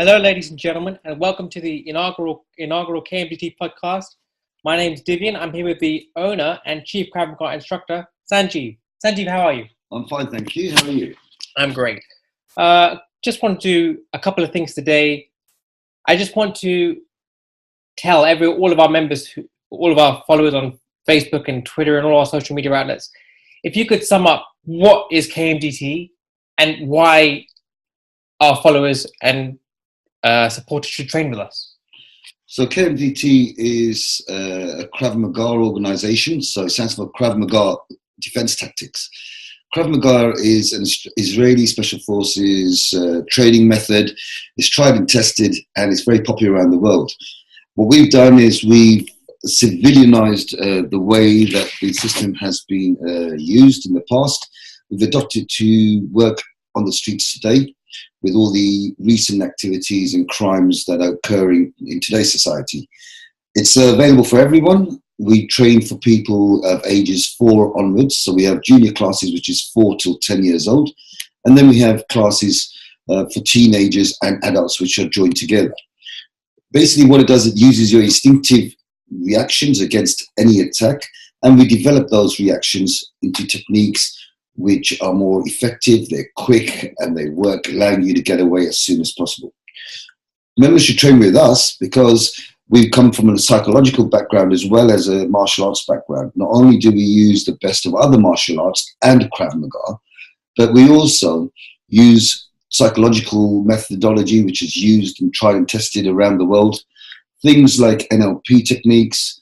Hello, ladies and gentlemen, and welcome to the inaugural KMDT podcast. My name is Divian. I'm here with the owner and chief Krav Maga instructor, Sanjeev. Sanjeev, how are you? I'm fine, thank you. How are you? I'm great. Just want to do a couple of things today. I just want to tell all of our members, all of our followers on Facebook and Twitter and all our social media outlets, if you could sum up what is KMDT and why our followers and supporters should train with us. So KMDT is a Krav Maga organization. So it stands for Krav Maga Defense Tactics. Krav Maga is an Israeli Special Forces training method. It's tried and tested, and it's very popular around the world. What we've done is we've civilianized the way that the system has been used in the past. We've adopted to work on the streets today with all the recent activities and crimes that are occurring in today's society. It's available for everyone. We train for people of ages 4 onwards. So we have junior classes, which is 4 till 10 years old. And then we have classes for teenagers and adults, which are joined together. Basically what it does, it uses your instinctive reactions against any attack. And we develop those reactions into techniques which are more effective, they're quick, and they work, allowing you to get away as soon as possible. Members should train with us because we come from a psychological background as well as a martial arts background. Not only do we use the best of other martial arts and Krav Maga, but we also use psychological methodology, which is used and tried and tested around the world. Things like NLP techniques,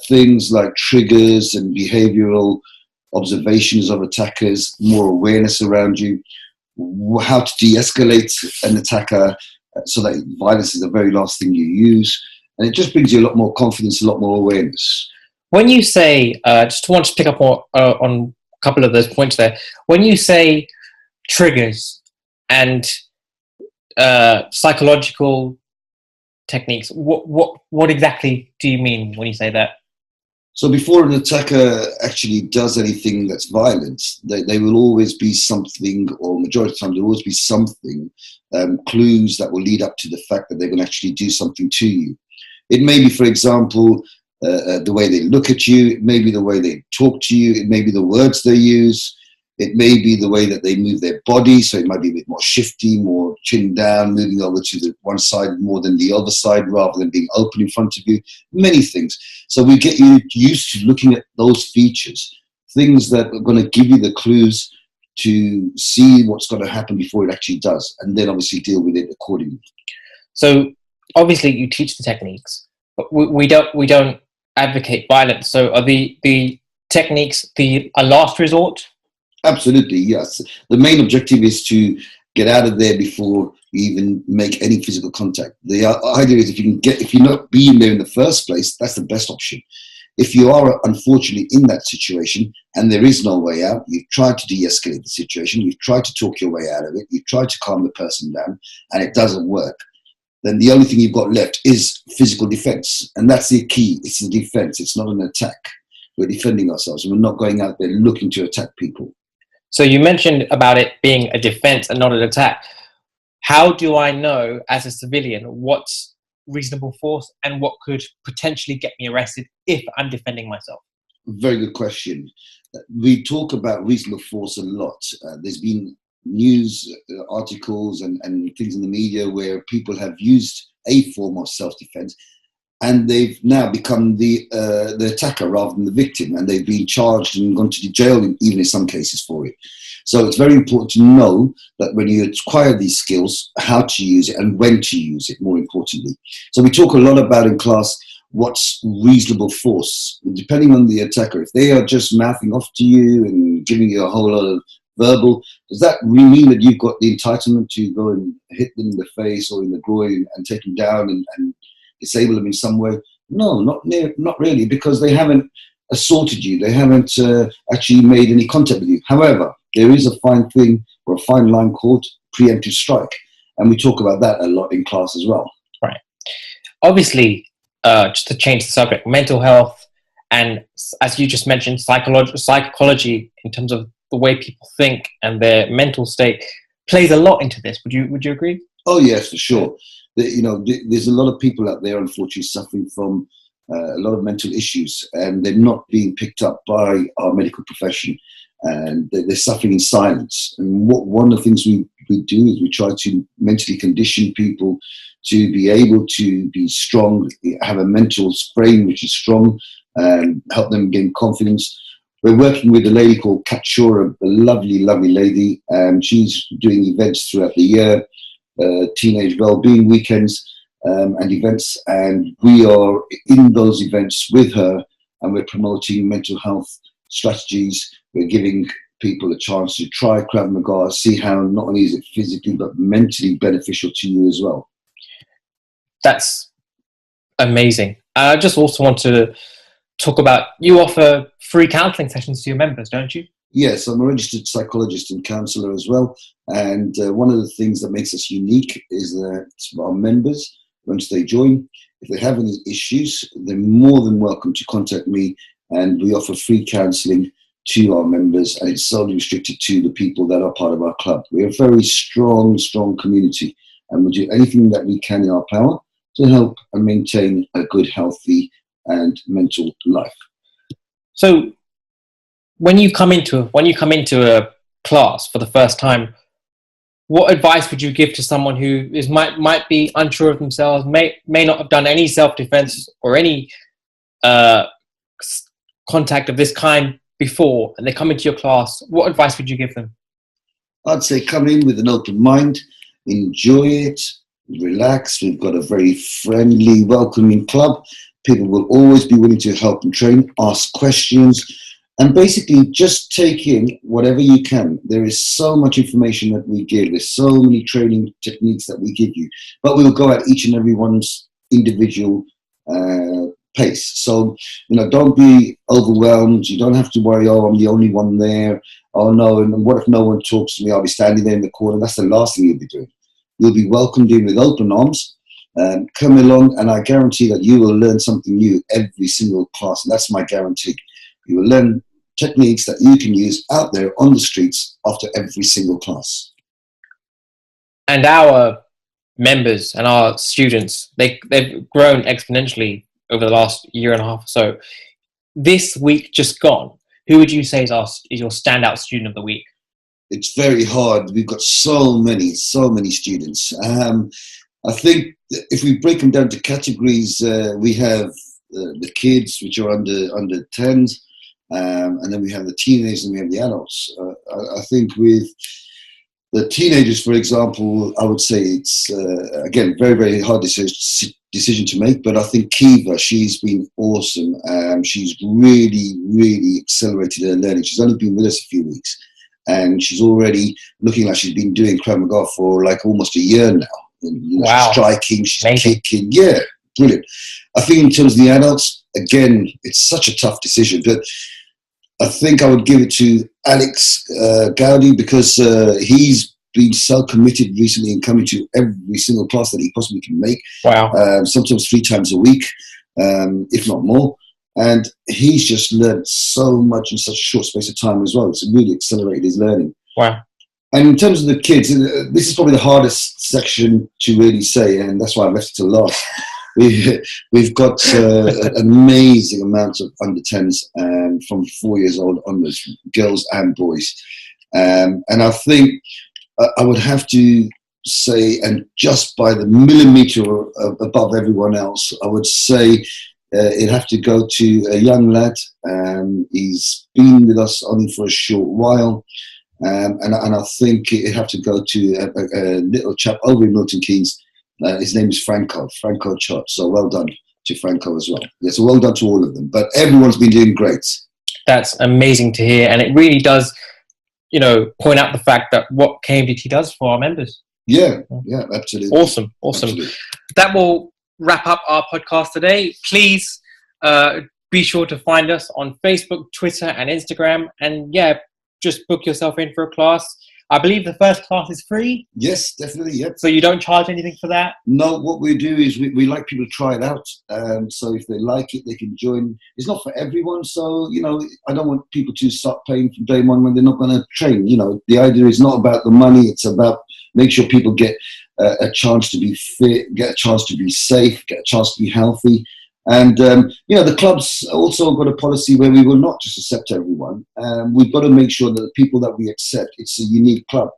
things like triggers and behavioral observations of attackers, more awareness around you, how to de-escalate an attacker so that violence is the very last thing you use. And it just brings you a lot more confidence, a lot more awareness. When you say, just want to pick up on a couple of those points there, when you say triggers and psychological techniques, what exactly do you mean when you say that? So before an attacker actually does anything that's violent, they will always be something, or majority of the time there will always be something, clues that will lead up to the fact that they're going to actually do something to you. It may be, for example, the way they look at you, it may be the way they talk to you, it may be the words they use, it may be the way that they move their body, so it might be a bit more shifty, more chin down, moving over to the one side more than the other side, rather than being open in front of you, many things. So we get you used to looking at those features, things that are going to give you the clues to see what's going to happen before it actually does, and then obviously deal with it accordingly. So obviously you teach the techniques, but we don't advocate violence. So are the techniques a last resort? Absolutely, yes. The main objective is to get out of there before you even make any physical contact. The idea is if you're not being there in the first place, that's the best option. If you are unfortunately in that situation and there is no way out, you've tried to de-escalate the situation, you've tried to talk your way out of it, you've tried to calm the person down, and it doesn't work, then the only thing you've got left is physical defense. And that's the key. It's the defense. It's not an attack. We're defending ourselves. We're not going out there looking to attack people. So you mentioned about it being a defense and not an attack. How do I know as a civilian what's reasonable force and what could potentially get me arrested if I'm defending myself? Very good question. We talk about reasonable force a lot. There's been news articles and things in the media where people have used a form of self-defense and they've now become the attacker rather than the victim, and they've been charged and gone to the jail even in some cases for it. So it's very important to know that when you acquire these skills, how to use it and when to use it, more importantly. So we talk a lot about in class what's reasonable force, depending on the attacker. If they are just mouthing off to you and giving you a whole lot of verbal, does that really mean that you've got the entitlement to go and hit them in the face or in the groin and take them down and disable them in some way? No, not really, because they haven't assaulted you. They haven't actually made any contact with you. However, there is a fine thing or a fine line called preemptive strike, and we talk about that a lot in class as well. Right. Obviously, just to change the subject, mental health and, as you just mentioned, psychology in terms of the way people think and their mental state plays a lot into this. Would you agree? Oh yes, for sure. There's a lot of people out there, unfortunately, suffering from a lot of mental issues, and they're not being picked up by our medical profession, and they're suffering in silence. And one of the things we do is we try to mentally condition people to be able to be strong, have a mental frame which is strong, and help them gain confidence. We're working with a lady called Kat Shore, a lovely, lovely lady, and she's doing events throughout the year, teenage well-being weekends and events, and we are in those events with her, and we're promoting mental health strategies. We're giving people a chance to try Krav Maga, see how not only is it physically but mentally beneficial to you as well. That's amazing. I just also want to talk about, you offer free counselling sessions to your members, don't you? Yes, I'm a registered psychologist and counsellor as well. And one of the things that makes us unique is that our members, once they join, if they have any issues, they're more than welcome to contact me, and we offer free counselling to our members, and it's solely restricted to the people that are part of our club. We're a very strong community, and we'll do anything that we can in our power to help and maintain a good, healthy and mental life. So when you come into a class for the first time, what advice would you give to someone who might be unsure of themselves, may not have done any self-defense or any contact of this kind before, and they come into your class? What advice would you give them? I'd say come in with an open mind, enjoy it, relax. We've got a very friendly, welcoming club. People will always be willing to help and train, ask questions, and basically just take in whatever you can. There is so much information that we give. There's so many training techniques that we give you, but we'll go at each and every one's individual pace. So, don't be overwhelmed. You don't have to worry, oh, I'm the only one there. Oh no, and what if no one talks to me? I'll be standing there in the corner. That's the last thing you'll be doing. You'll be welcomed in with open arms. Come along, and I guarantee that you will learn something new every single class. And that's my guarantee. You will learn techniques that you can use out there on the streets after every single class. And our members and our students, they've grown exponentially over the last year and a half or so. This week just gone, who would you say is your standout student of the week? It's very hard. We've got so many students. I think if we break them down to categories, we have the kids, which are under 10s, and then we have the teenagers and we have the adults. I think with the teenagers, for example, I would say it's, again, very, very hard decision to make, but I think Kiva, she's been awesome. She's really, really accelerated her learning. She's only been with us a few weeks, and she's already looking like she's been doing Krav Maga for like almost a year now. And, wow. She's striking, she's amazing. Kicking. Yeah, brilliant. I think in terms of the adults, again, it's such a tough decision, but I think I would give it to Alex Gowdy, because he's been so committed recently in coming to every single class that he possibly can make. Wow. Sometimes 3 times a week, if not more. And he's just learned so much in such a short space of time as well. It's really accelerated his learning. Wow. And in terms of the kids, this is probably the hardest section to really say, and that's why I left it to last. We've got an amazing amount of under 10s from 4 years old onwards, girls and boys. And I think I would have to say, and just by the millimeter above everyone else, I would say it'd have to go to a young lad. He's been with us only for a short while. And I think it'd have to go to a little chap over in Milton Keynes. His name is Franco Chott. So well done to Franco as well. Yeah, so well done to all of them. But everyone's been doing great. That's amazing to hear. And it really does, point out the fact that what KMDT does for our members. Yeah, absolutely. Awesome. Absolutely. That will wrap up our podcast today. Please be sure to find us on Facebook, Twitter, and Instagram. And just book yourself in for a class. I believe the first class is free. Yes, definitely. Yep. So you don't charge anything for that? No, what we do is we like people to try it out. So if they like it, they can join. It's not for everyone. So, I don't want people to start paying from day one when they're not going to train. The idea is not about the money. It's about make sure people get a chance to be fit, get a chance to be safe, get a chance to be healthy. And, the club's also got a policy where we will not just accept everyone. We've got to make sure that the people that we accept, it's a unique club.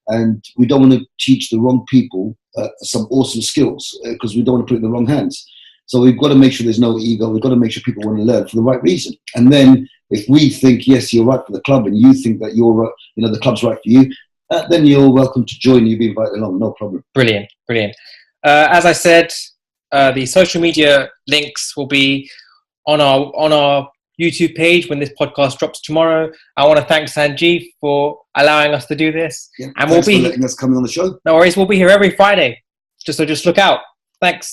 And we don't want to teach the wrong people some awesome skills because we don't want to put it in the wrong hands. So we've got to make sure there's no ego. We've got to make sure people want to learn for the right reason. And then if we think, yes, you're right for the club, and you think that the club's right for you, then you're welcome to join. You'll be invited along, no problem. Brilliant. As I said, the social media links will be on our YouTube page when this podcast drops tomorrow. I want to thank Sanjeev for allowing us to do this. Yeah, and thanks for letting us come on the show. No worries. We'll be here every Friday. Just look out. Thanks.